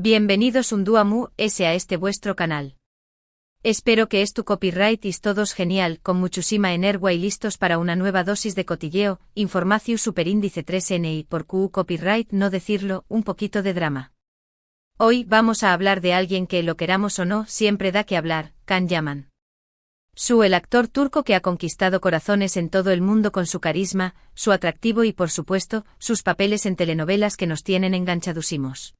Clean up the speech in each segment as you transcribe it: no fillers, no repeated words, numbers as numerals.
Bienvenidos un día más a este vuestro canal. Espero que tu copyright is todos genial, con muchísima energía y listos para una nueva dosis de cotilleo, información superíndice 3N y por Q copyright no decirlo, un poquito de drama. Hoy vamos a hablar de alguien que, lo queramos o no, siempre da que hablar, Can Yaman. El actor turco que ha conquistado corazones en todo el mundo con su carisma, su atractivo y por supuesto, sus papeles en telenovelas que nos tienen enganchadísimos.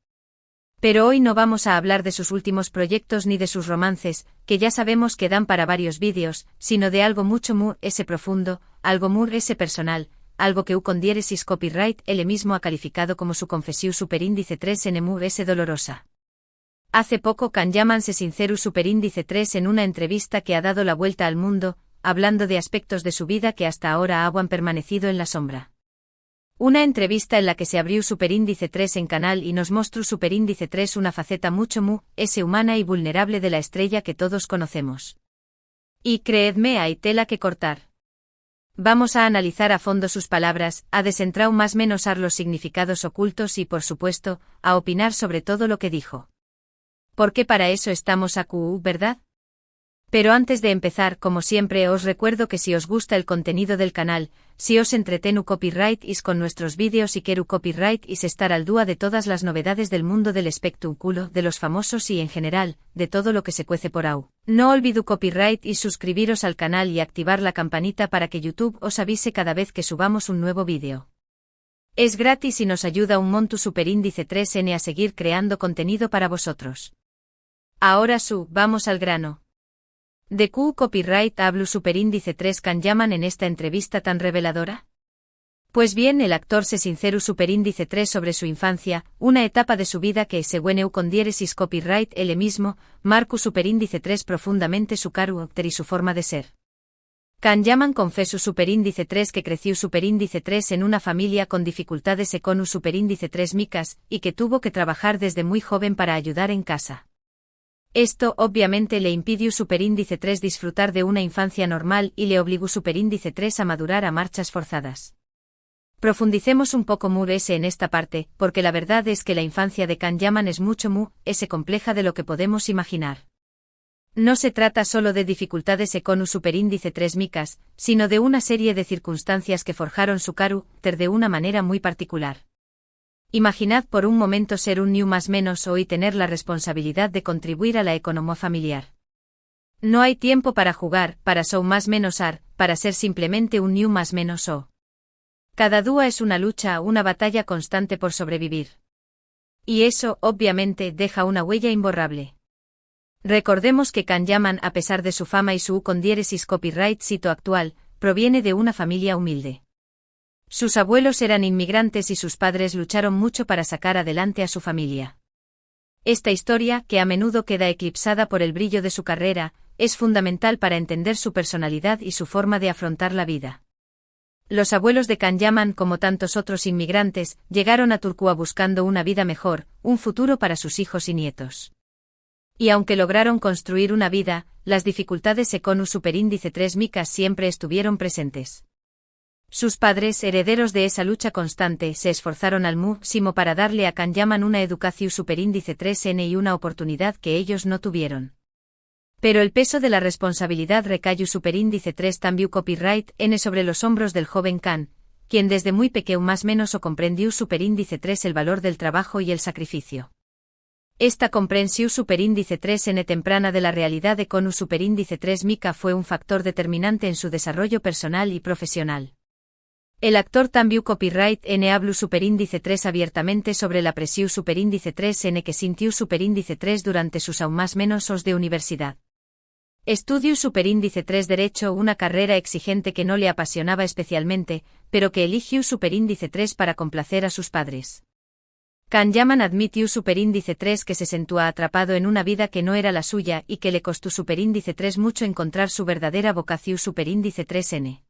Pero hoy no vamos a hablar de sus últimos proyectos ni de sus romances, que ya sabemos que dan para varios vídeos, sino de algo mucho ese profundo, algo ese personal, algo que con diéresis copyright él mismo ha calificado como su confesión superíndice 3N ese dolorosa. Hace poco Can Yaman se sinceró superíndice 3 en una entrevista que ha dado la vuelta al mundo, hablando de aspectos de su vida que hasta ahora han permanecido en la sombra. Una entrevista en la que se abrió superíndice 3 en canal y nos mostró superíndice 3 una faceta mucho humana y vulnerable de la estrella que todos conocemos. Y creedme, hay tela que cortar. Vamos a analizar a fondo sus palabras, a desentrar más menos los significados ocultos y por supuesto, a opinar sobre todo lo que dijo. Porque para eso estamos aquí, ¿verdad? Pero antes de empezar, como siempre os recuerdo que si os gusta el contenido del canal, si os entretenu copyright is con nuestros vídeos y queru copyright is estar al día de todas las novedades del mundo del espectáculo, de los famosos y en general, de todo lo que se cuece por ahí. No olvido copyright y suscribiros al canal y activar la campanita para que YouTube os avise cada vez que subamos un nuevo vídeo. Es gratis y nos ayuda un monto superíndice 3N a seguir creando contenido para vosotros. Ahora vamos al grano. ¿De Q copyright hablo superíndice 3 Can Yaman en esta entrevista tan reveladora? Pues bien, el actor se sinceró superíndice 3 sobre su infancia, una etapa de su vida que, según con diéresis copyright él mismo, marcó superíndice 3 profundamente su carácter y su forma de ser. Can Yaman confesó superíndice 3 que creció superíndice 3 en una familia con dificultades con superíndice 3 micas, y que tuvo que trabajar desde muy joven para ayudar en casa. Esto, obviamente, le impidió superíndice 3 disfrutar de una infancia normal y le obligó superíndice 3 a madurar a marchas forzadas. Profundicemos un poco en esta parte, porque la verdad es que la infancia de Can Yaman es mucho compleja de lo que podemos imaginar. No se trata solo de dificultades con superíndice 3 micas, sino de una serie de circunstancias que forjaron su carácter de una manera muy particular. Imaginad por un momento ser un más menos o y tener la responsabilidad de contribuir a la economía familiar. No hay tiempo para jugar, para más menos para ser simplemente un más menos o. Cada día es una lucha, una batalla constante por sobrevivir. Y eso, obviamente, deja una huella imborrable. Recordemos que Can Yaman, a pesar de su fama y su con diéresis copyright sito actual, proviene de una familia humilde. Sus abuelos eran inmigrantes y sus padres lucharon mucho para sacar adelante a su familia. Esta historia, que a menudo queda eclipsada por el brillo de su carrera, es fundamental para entender su personalidad y su forma de afrontar la vida. Los abuelos de Can Yaman, como tantos otros inmigrantes, llegaron a Turquía buscando una vida mejor, un futuro para sus hijos y nietos. Y aunque lograron construir una vida, las dificultades con superíndice 3 micas siempre estuvieron presentes. Sus padres, herederos de esa lucha constante, se esforzaron al máximo para darle a Can Yaman una educación superíndice 3N y una oportunidad que ellos no tuvieron. Pero el peso de la responsabilidad recayó superíndice 3 también copyright N sobre los hombros del joven Can, quien desde muy pequeño más menos comprendió superíndice 3 el valor del trabajo y el sacrificio. Esta comprensión superíndice 3N temprana de la realidad de con superíndice 3 mica fue un factor determinante en su desarrollo personal y profesional. El actor también copyright N habló superíndice 3 abiertamente sobre la presión superíndice 3N que sintió superíndice 3 durante sus aún más menos de universidad. Estudió superíndice 3 Derecho, una carrera exigente que no le apasionaba especialmente, pero que eligió superíndice 3 para complacer a sus padres. Can Yaman admitió superíndice 3 que se sentía atrapado en una vida que no era la suya y que le costó superíndice 3 mucho encontrar su verdadera vocación superíndice 3N.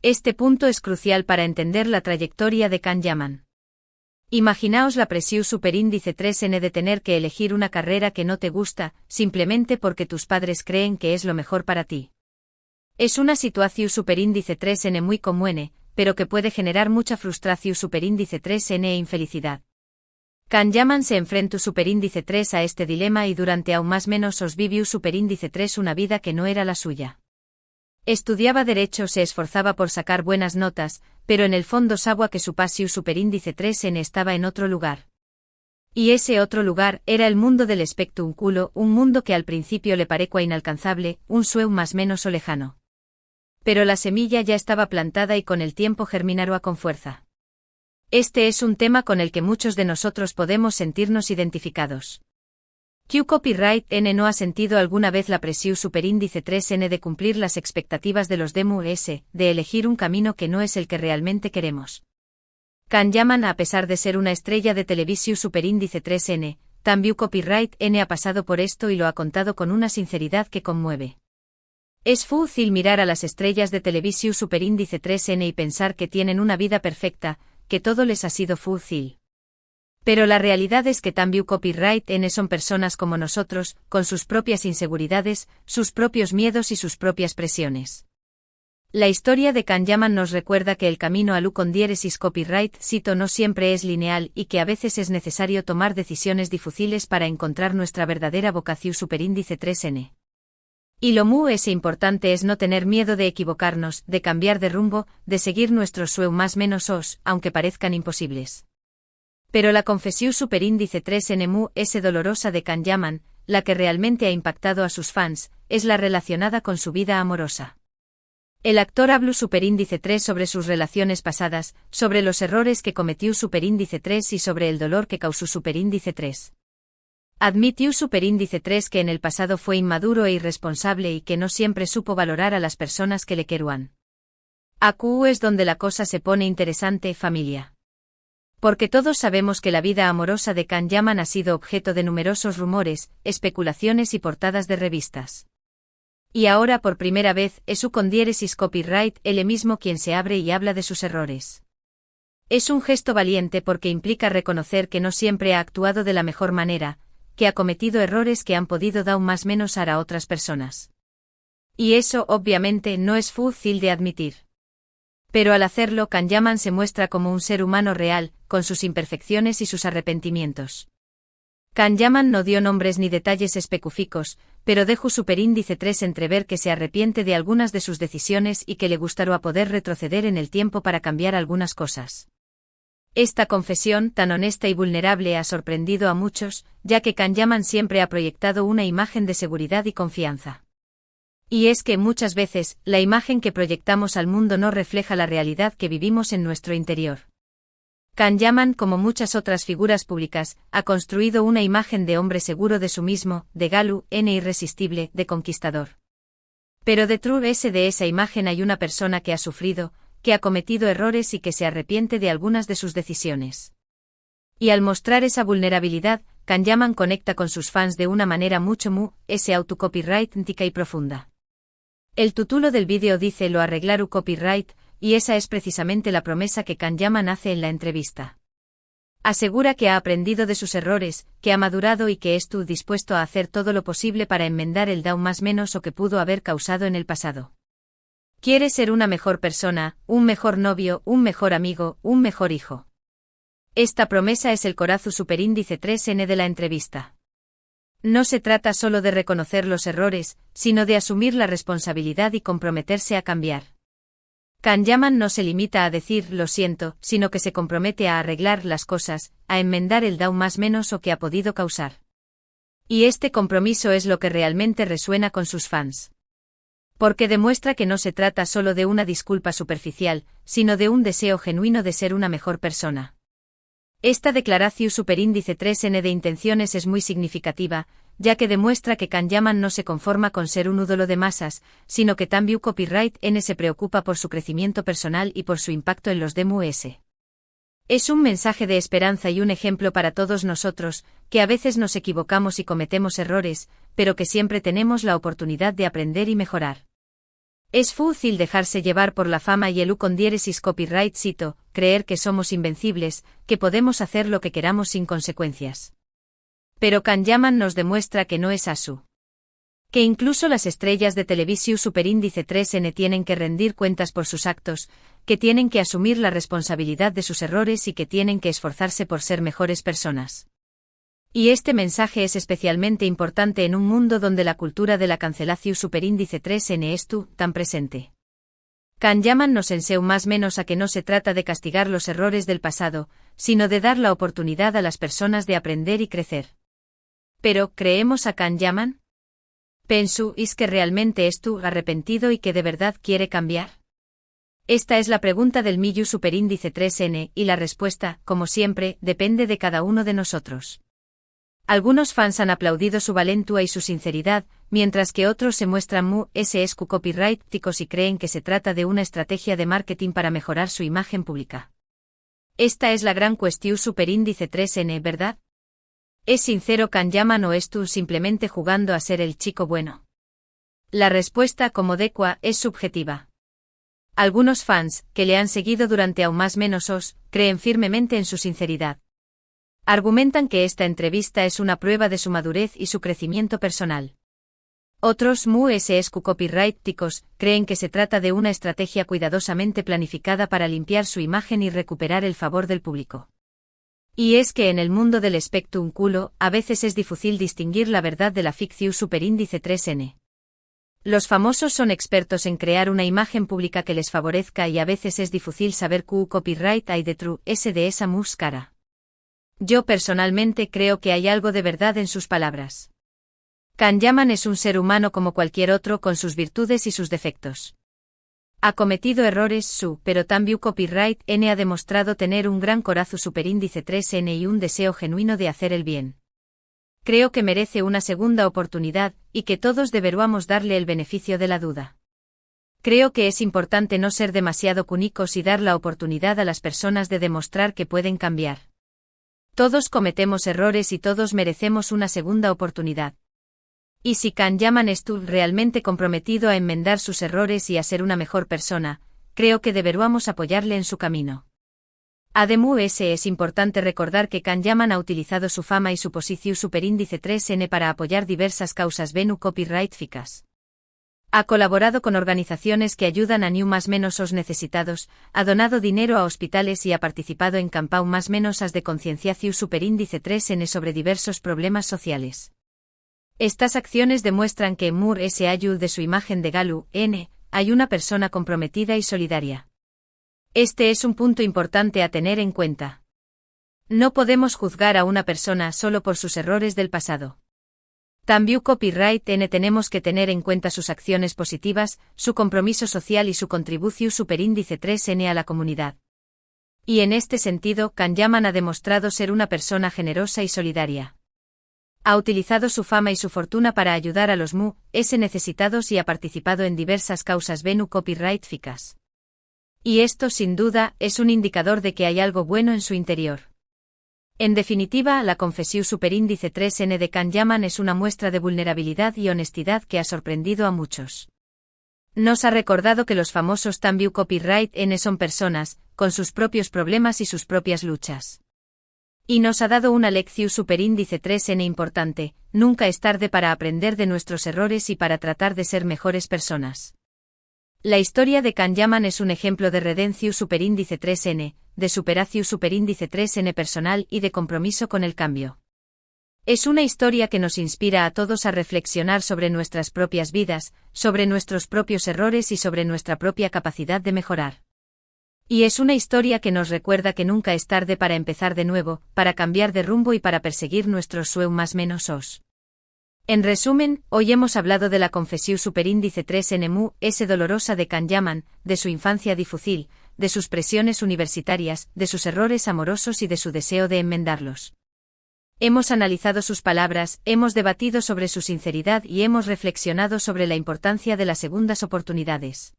Este punto es crucial para entender la trayectoria de Can Yaman. Imaginaos la presión superíndice 3N de tener que elegir una carrera que no te gusta, simplemente porque tus padres creen que es lo mejor para ti. Es una situación superíndice 3N muy común, pero que puede generar mucha frustración superíndice 3N e infelicidad. Kanyaman se enfrentó superíndice 3 a este dilema y durante aún más menos os vivió superíndice 3 una vida que no era la suya. Estudiaba derecho, se esforzaba por sacar buenas notas, pero en el fondo sabía que su pasiu superíndice 3N estaba en otro lugar. Y ese otro lugar era el mundo del espectrum culo, un mundo que al principio le parecía inalcanzable, un sueño más menos o lejano. Pero la semilla ya estaba plantada y con el tiempo germinará con fuerza. Este es un tema con el que muchos de nosotros podemos sentirnos identificados. ¿Q Copyright N no ha sentido alguna vez la presión superíndice 3N de cumplir las expectativas de los DMUS, de elegir un camino que no es el que realmente queremos? Kanyaman, a pesar de ser una estrella de televisión superíndice 3N, también Copyright N ha pasado por esto y lo ha contado con una sinceridad que conmueve. Es fácil mirar a las estrellas de televisión superíndice 3N y pensar que tienen una vida perfecta, que todo les ha sido fácil. Pero la realidad es que también Copyright N son personas como nosotros, con sus propias inseguridades, sus propios miedos y sus propias presiones. La historia de Kanyaman nos recuerda que el camino a Lu con diéresis copyright cito no siempre es lineal y que a veces es necesario tomar decisiones difíciles para encontrar nuestra verdadera vocación superíndice 3N. Y lo muy importante es no tener miedo de equivocarnos, de cambiar de rumbo, de seguir nuestros sueños más menos os, aunque parezcan imposibles. Pero la confesión superíndice 3N mu es dolorosa de Kanyaman, la que realmente ha impactado a sus fans, es la relacionada con su vida amorosa. El actor habló superíndice 3 sobre sus relaciones pasadas, sobre los errores que cometió superíndice 3 y sobre el dolor que causó superíndice 3. Admitió superíndice 3 que en el pasado fue inmaduro e irresponsable y que no siempre supo valorar a las personas que le querían. Aquí es donde la cosa se pone interesante, familia. Porque todos sabemos que la vida amorosa de Kanyaman ha sido objeto de numerosos rumores, especulaciones y portadas de revistas. Y ahora por primera vez es su con diéresis copyright él mismo quien se abre y habla de sus errores. Es un gesto valiente porque implica reconocer que no siempre ha actuado de la mejor manera, que ha cometido errores que han podido dar más menos a otras personas. Y eso obviamente no es fácil de admitir. Pero al hacerlo Kanyaman se muestra como un ser humano real, con sus imperfecciones y sus arrepentimientos. Kanyaman no dio nombres ni detalles específicos, pero dejó superíndice 3 entrever que se arrepiente de algunas de sus decisiones y que le gustaría poder retroceder en el tiempo para cambiar algunas cosas. Esta confesión, tan honesta y vulnerable, ha sorprendido a muchos, ya que Kanyaman siempre ha proyectado una imagen de seguridad y confianza. Y es que muchas veces, la imagen que proyectamos al mundo no refleja la realidad que vivimos en nuestro interior. Kanyaman, como muchas otras figuras públicas, ha construido una imagen de hombre seguro de sí mismo, de Galu, N irresistible, de conquistador. Pero detrás de esa imagen hay una persona que ha sufrido, que ha cometido errores y que se arrepiente de algunas de sus decisiones. Y al mostrar esa vulnerabilidad, Kanyaman conecta con sus fans de una manera mucho autocopyrightntica y profunda. El título del vídeo dice lo arreglaru copyright, y esa es precisamente la promesa que Kanyaman hace en la entrevista. Asegura que ha aprendido de sus errores, que ha madurado y que está dispuesto a hacer todo lo posible para enmendar el daño más menos o que pudo haber causado en el pasado. Quiere ser una mejor persona, un mejor novio, un mejor amigo, un mejor hijo. Esta promesa es el corazón superíndice 3N de la entrevista. No se trata solo de reconocer los errores, sino de asumir la responsabilidad y comprometerse a cambiar. Kanyaman no se limita a decir lo siento, sino que se compromete a arreglar las cosas, a enmendar el daño más menos o que ha podido causar. Y este compromiso es lo que realmente resuena con sus fans. Porque demuestra que no se trata solo de una disculpa superficial, sino de un deseo genuino de ser una mejor persona. Esta declaración superíndice 3N de intenciones es muy significativa, ya que demuestra que Kanyaman no se conforma con ser un ídolo de masas, sino que también Copyright N se preocupa por su crecimiento personal y por su impacto en los DMUS. Es un mensaje de esperanza y un ejemplo para todos nosotros, que a veces nos equivocamos y cometemos errores, pero que siempre tenemos la oportunidad de aprender y mejorar. Es fácil dejarse llevar por la fama y el con diéresis copyright cito, creer que somos invencibles, que podemos hacer lo que queramos sin consecuencias. Pero Kanyaman nos demuestra que no es así. Que incluso las estrellas de televisión superíndice 3N tienen que rendir cuentas por sus actos, que tienen que asumir la responsabilidad de sus errores y que tienen que esforzarse por ser mejores personas. Y este mensaje es especialmente importante en un mundo donde la cultura de la cancelación superíndice 3N es tan presente. Can Yaman nos enseña más menos a que no se trata de castigar los errores del pasado, sino de dar la oportunidad a las personas de aprender y crecer. Pero, ¿creemos a Can Yaman? ¿Pensu es que realmente arrepentido y que de verdad quiere cambiar? Esta es la pregunta del Miyu superíndice 3N, y la respuesta, como siempre, depende de cada uno de nosotros. Algunos fans han aplaudido su valentua y su sinceridad, mientras que otros se muestran copyrighticos y creen que se trata de una estrategia de marketing para mejorar su imagen pública. Esta es la gran cuestión superíndice 3N, ¿verdad? ¿Es sincero Can Yaman o es simplemente jugando a ser el chico bueno? La respuesta, como Dequa, es subjetiva. Algunos fans, que le han seguido durante aún más menos creen firmemente en su sinceridad. Argumentan que esta entrevista es una prueba de su madurez y su crecimiento personal. Otros copyrighticos creen que se trata de una estrategia cuidadosamente planificada para limpiar su imagen y recuperar el favor del público. Y es que en el mundo del espectáculo, a veces es difícil distinguir la verdad de la ficción superíndice 3N. Los famosos son expertos en crear una imagen pública que les favorezca y a veces es difícil saber qué copyright hay detrás de esa máscara. Yo personalmente creo que hay algo de verdad en sus palabras. Can Yaman es un ser humano como cualquier otro con sus virtudes y sus defectos. Ha cometido errores pero también copyright N ha demostrado tener un gran corazón superíndice 3N y un deseo genuino de hacer el bien. Creo que merece una segunda oportunidad, y que todos deberíamos darle el beneficio de la duda. Creo que es importante no ser demasiado cúnicos y dar la oportunidad a las personas de demostrar que pueden cambiar. Todos cometemos errores y todos merecemos una segunda oportunidad. Y si Can Yaman realmente comprometido a enmendar sus errores y a ser una mejor persona, creo que deberíamos apoyarle en su camino. Además es importante recordar que Can Yaman ha utilizado su fama y su posición superíndice 3N para apoyar diversas causas copyrighticas. Ha colaborado con organizaciones que ayudan a más menos necesitados, ha donado dinero a hospitales y ha participado en campañas más menos de concienciación superíndice 3N sobre diversos problemas sociales. Estas acciones demuestran que ayuda de su imagen de Galu, N, hay una persona comprometida y solidaria. Este es un punto importante a tener en cuenta. No podemos juzgar a una persona solo por sus errores del pasado. También copyright N tenemos que tener en cuenta sus acciones positivas, su compromiso social y su contribución superíndice 3N a la comunidad. Y en este sentido, Can Yaman ha demostrado ser una persona generosa y solidaria. Ha utilizado su fama y su fortuna para ayudar a los necesitados y ha participado en diversas causas copyrighticas. Y esto, sin duda, es un indicador de que hay algo bueno en su interior. En definitiva, la confesión superíndice 3N de Can Yaman es una muestra de vulnerabilidad y honestidad que ha sorprendido a muchos. Nos ha recordado que los famosos también copyright N son personas, con sus propios problemas y sus propias luchas. Y nos ha dado una lección superíndice 3N importante: nunca es tarde para aprender de nuestros errores y para tratar de ser mejores personas. La historia de Can Yaman es un ejemplo de redención superíndice 3N, de superación superíndice 3N personal y de compromiso con el cambio. Es una historia que nos inspira a todos a reflexionar sobre nuestras propias vidas, sobre nuestros propios errores y sobre nuestra propia capacidad de mejorar. Y es una historia que nos recuerda que nunca es tarde para empezar de nuevo, para cambiar de rumbo y para perseguir nuestros sueños más menos. En resumen, hoy hemos hablado de la confesión superíndice 3N dolorosa de Can Yaman, de su infancia difícil, de sus presiones universitarias, de sus errores amorosos y de su deseo de enmendarlos. Hemos analizado sus palabras, hemos debatido sobre su sinceridad y hemos reflexionado sobre la importancia de las segundas oportunidades.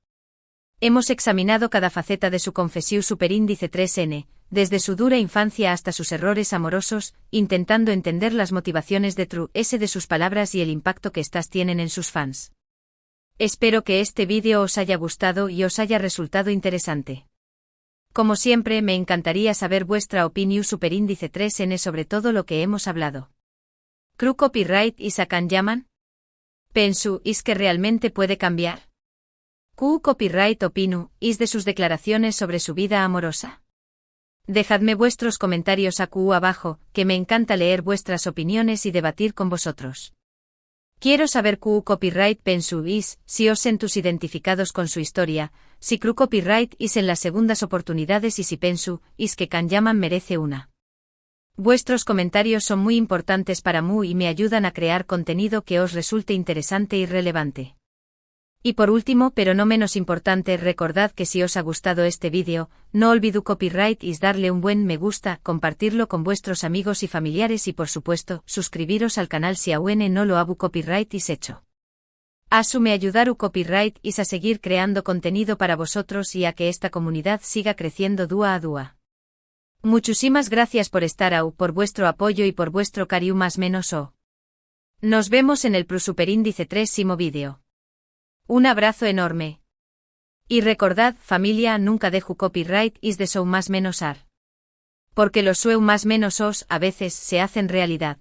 Hemos examinado cada faceta de su confesión superíndice 3N, desde su dura infancia hasta sus errores amorosos, intentando entender las motivaciones de sus palabras y el impacto que éstas tienen en sus fans. Espero que este vídeo os haya gustado y os haya resultado interesante. Como siempre, me encantaría saber vuestra opinión superíndice 3N sobre todo lo que hemos hablado. ¿Creo copyright is a Can Yaman? Pensu is que realmente puede cambiar. Q copyright opinu is de sus declaraciones sobre su vida amorosa. Dejadme vuestros comentarios abajo, que me encanta leer vuestras opiniones y debatir con vosotros. Quiero saber Q copyright pensu is, si os sentus identificados con su historia, si Q copyright is en las segundas oportunidades y si pensu is que Kanyaman merece una. Vuestros comentarios son muy importantes para Mu y me ayudan a crear contenido que os resulte interesante y relevante. Y por último, pero no menos importante, recordad que si os ha gustado este vídeo, no olvidéis copyright y darle un buen me gusta, compartirlo con vuestros amigos y familiares y por supuesto, suscribiros al canal si aún no lo habu copyright is hecho. Asume ayudar copyright is a seguir creando contenido para vosotros y a que esta comunidad siga creciendo dúa a dúa. Muchísimas gracias por estar por vuestro apoyo y por vuestro cariño más menos o. Nos vemos en el Superíndice 3º vídeo. Un abrazo enorme. Y recordad, familia, nunca dejo copyright is de show más menos ar. Porque los show más menos os a veces se hacen realidad.